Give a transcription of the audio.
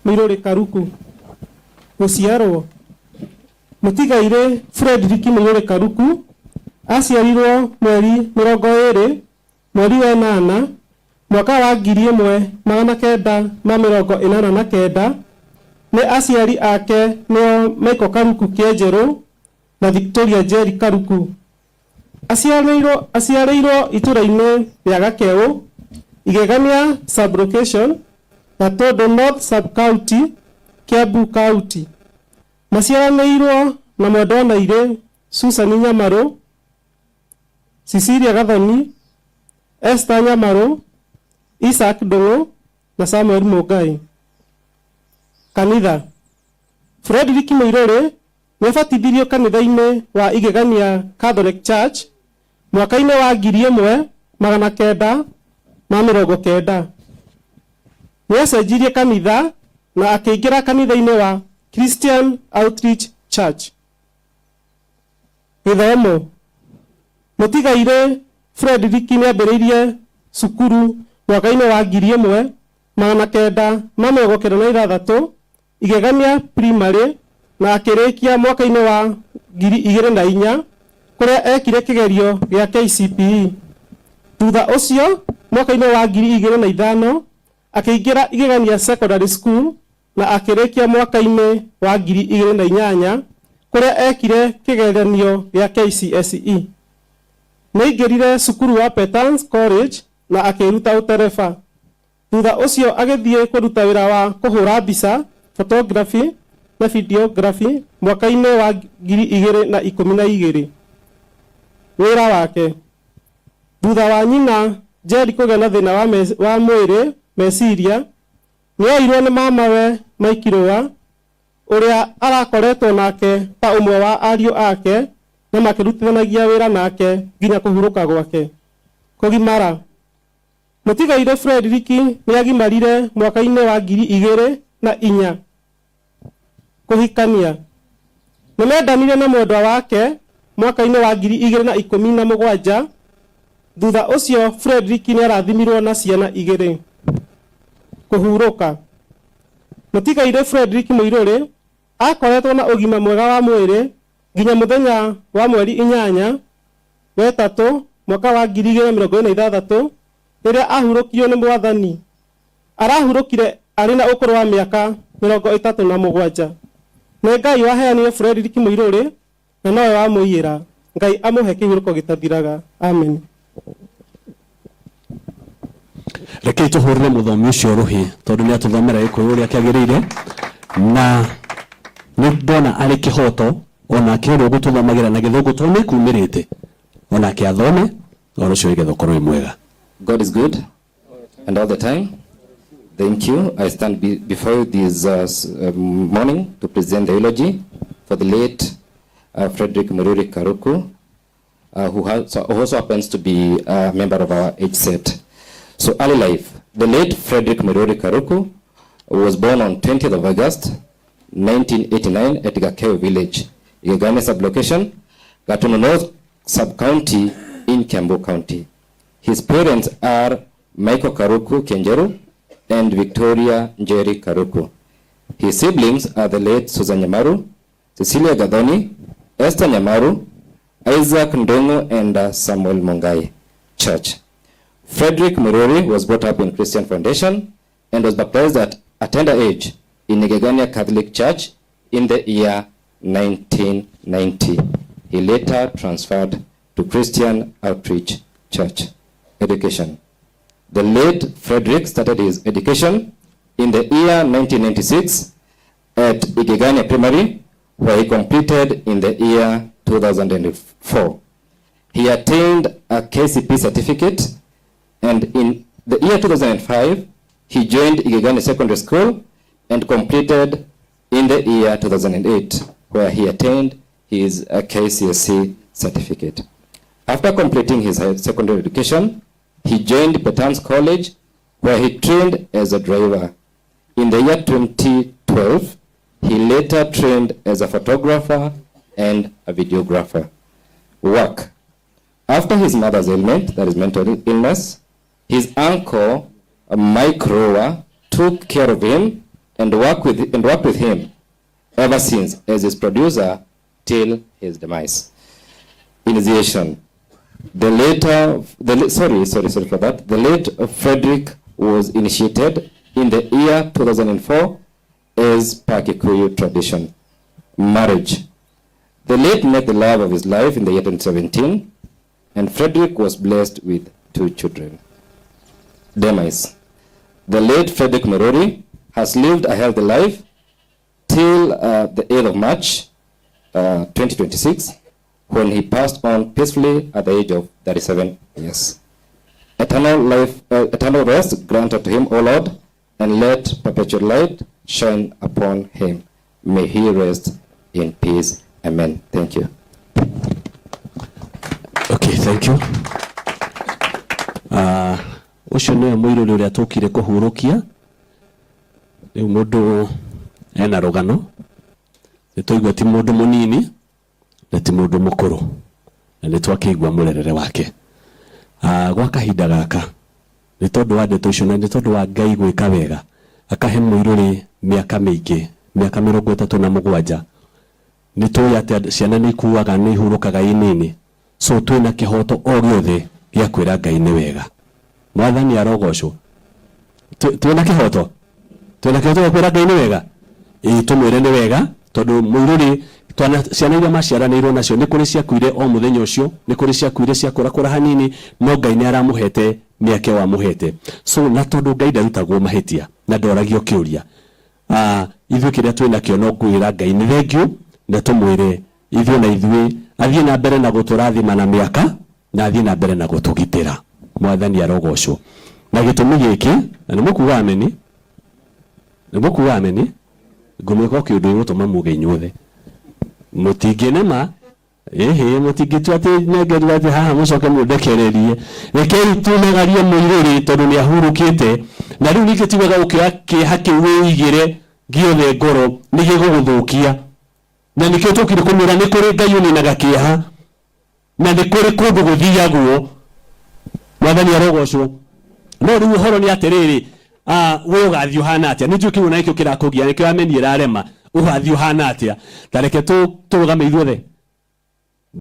Muiruri Karuku. Guciarwo. Mutigaire Frederick Muiruri Karuku aciarirwo mweri 20 mweri wa 8 mwaka wa 1989 ni aciari ake nio Michael Karuku Kienjeru na Victoria Jerry Karuku. Aciarĩirwo itũra-inĩ rĩa Gakeu, Igegania Sub-Location, Gatondo North Sub-County, Kiambu County. Maciaranĩirwo na mwendwa Nairĩ Susan Nyamaru, Cecilia Gathoni, Esther Nyamaru, Isaac Ndung'u na Samuel Mugai. Kanitha. Frederick Muiruri nĩabatithirio kanitha-inĩ wa Igegania Catholic Church mwaka-inĩ wa 1990. Nĩacenjirie kanitha na akĩingĩra kanitha-inĩ wa Christian Outreach Church. Gĩthomo. Mũtigaire Frederick nĩambĩrĩirie cukuru mwaka-inĩ wa 1996 Igegania Primary na akĩrĩkia mwaka-inĩ wa 2004 kũrĩa ekire kĩgerio gĩa KCPE. Thutha ũcio mwaka-inĩ wa 2005 akĩingĩra Igegania Secondary School na akĩrĩkia mwaka-inĩ wa 2008 kũrĩa ekire kĩgeranio gĩa KCSE. Nĩaingĩrire cukuru wa Petans College na akĩruta ũtereba. Thutha ũcio agĩthiĩ kũruta wĩra wa kũhũra mbica, photography na videography mwaka-inĩ wa 2012. Wĩra wake. Thutha wa nyina Jerry kũgĩa na thĩna wa mwĩrĩ meciria, nĩoirwo nĩ mamawe Mike Roa ũrĩa arakoretwo nake ta ũmwe wa ariũ ake na makĩrutithanagia wĩra nake nginya kũhurũka gwake. Kũgimara. Mũtigaire Frederick nĩagimarire mwaka-inĩ wa 2004. Kũhikania. Nĩmendanire na mwendwa wake mwaka-inĩ wa 2017. Thutha ũcio Frederick nĩarathimirwo na ciana 2. Kũhurũka. Mũtigaire Frederick Muiruri akoretwo na ũgima mwega wa mwĩrĩ nginya mũthenya wa mweri 8 wa 3 mwaka wa 2026 rĩrĩa ahurũkirio nĩ Mwathani. Arahurũkire arĩ na ũkũrũ wa mĩaka 37. Nĩ Ngai waheanire Frederick Muiruri na nowe wamũiyĩra. Ngai amũhe kĩhurũko gĩtathiraga. Amen. Rekei tũhũrĩre mũthomi ũcio rũhĩ tondũ nĩatũthomera Gĩkũyũ ũrĩa kĩagĩrĩire na nĩndona arĩ kĩhoto ona kĩrwo gũtũthomagĩra na Gĩthũngũ tondũ nĩkumĩrĩte ona kĩathome ũhoro ũcio wĩgetha ũkorwo wĩ mwega. God is good and all the time. Thank you. I stand before you this morning to present the eulogy for the late Frederick Muiruri Karuku, who also happens to be a member of our age set. So early life. The late Frederick Muiruri Karuku was born on 20th of August 1989 at Gakeu village, Igegania Sub-Location, Gatondo North Sub-County in Kiambu County. His parents are Michael Karuku Kienjeru and Victoria Jerry Karuku. His siblings are the late Susan Nyamaru, Cecilia Gathoni, Esther Nyamaru, Isaac Ndung'u, and Samuel Mungai Church. Frederick Muiruri was brought up in Christian Foundation and was baptized at a tender age in Igegania Catholic Church in the year 1990. He later transferred to Christian Outreach Church. Education. The late Frederick started his education in the year 1996 at Igegania Primary, where he completed in the year 2004. He attained a KCP certificate, and in the year 2005, he joined Igegania Secondary School and completed in the year 2008, where he attained his KCSE certificate. After completing his secondary education, he joined Petans College, where he trained as a driver. In the year 2012, he later trained as a photographer and a videographer. Work. After his mother's ailment, that is mental illness, his uncle, Mike Roa, took care of him and worked with him ever since as his producer till his demise. Initiation. The late Frederick was initiated in the year 2004 as per Kikuyu tradition. Marriage. The late met the love of his life in the year 2017, and Frederick was blessed with 2 children. Demise. The late Frederick Mururi has lived a healthy life till the 8th of March 2026, when he passed on peacefully at the age of 37 years. Eternal rest granted to him, O Lord, and let perpetual light shine upon him. May he rest in peace. Amen. Thank you. Okay, thank you. Ucio nä mwä rä a tå kire kå hurå kia rä u må ndå ena rå gano nä twaigua ti må ndå må nini na ti må ndå må kå rå na nä twakä igua må rerere wake gwa kahinda gaka nä tondå wa ndeto icio na nä tondå wa Ngai gwä ka wega akahe må irå rä mä aka mä ingä mä aka 37 nä tå atä ciana nä ikuaga nä ihurå kaga inini so twä na kä hoto o gä othe gä a kwä ra Ngai nä wega mwathani arogocwo twina kihoto kwira Ngai ni wega tumwire ni wega tondu muiruri twana ciana iria maciaranirwo nacio ni kuri ciakuire o muthenya ucio ni kuri ciakuire ciakura hanini no Ngai ni aramuhete miake wa muhete so na tondu Ngai ndarutagwo mahitia na ndoragio kiuria ithuĩ kĩrĩa twĩna kĩo no ngwĩra Ngai nĩ thengiũ na tũmwĩre ithuĩ na ithuĩ athiĩ na mbere na gũtũrathima na mĩaka na athiĩ na mbere na gũtũgitĩra mwathani arogocwo na gĩtũmi gĩkĩ na nĩ mũkuga ameni ngũmwĩka kĩũndũ gĩgũtũma muge inyuothe mũtingĩnema mũtingĩtua atĩ nengerwo atĩ haha mũcoke mũndekererie rekei tunagarie mũirũrĩ tondũ nĩ ahurũkĩte na rĩu ningĩ tiwega gũkĩoya kĩeha kĩu wĩigĩre gĩothe ngoro nĩ gĩgũgũthũkia na nĩkĩo tũkire kũmwĩra nĩ kũrĩ Ngai ũninaga kĩeha na nĩ kũrĩ kũndũ gũthiagwo mwathani arogocwo no rĩu ũhoro nĩ atĩrĩrĩ we ũgathiĩ ũhana atĩa nĩ njũĩ kĩu na gĩkĩo kĩrakũgia nĩkĩo ameni ĩrarema ũgathiĩ ũhana atĩa ta reke tũrũgame ithuothe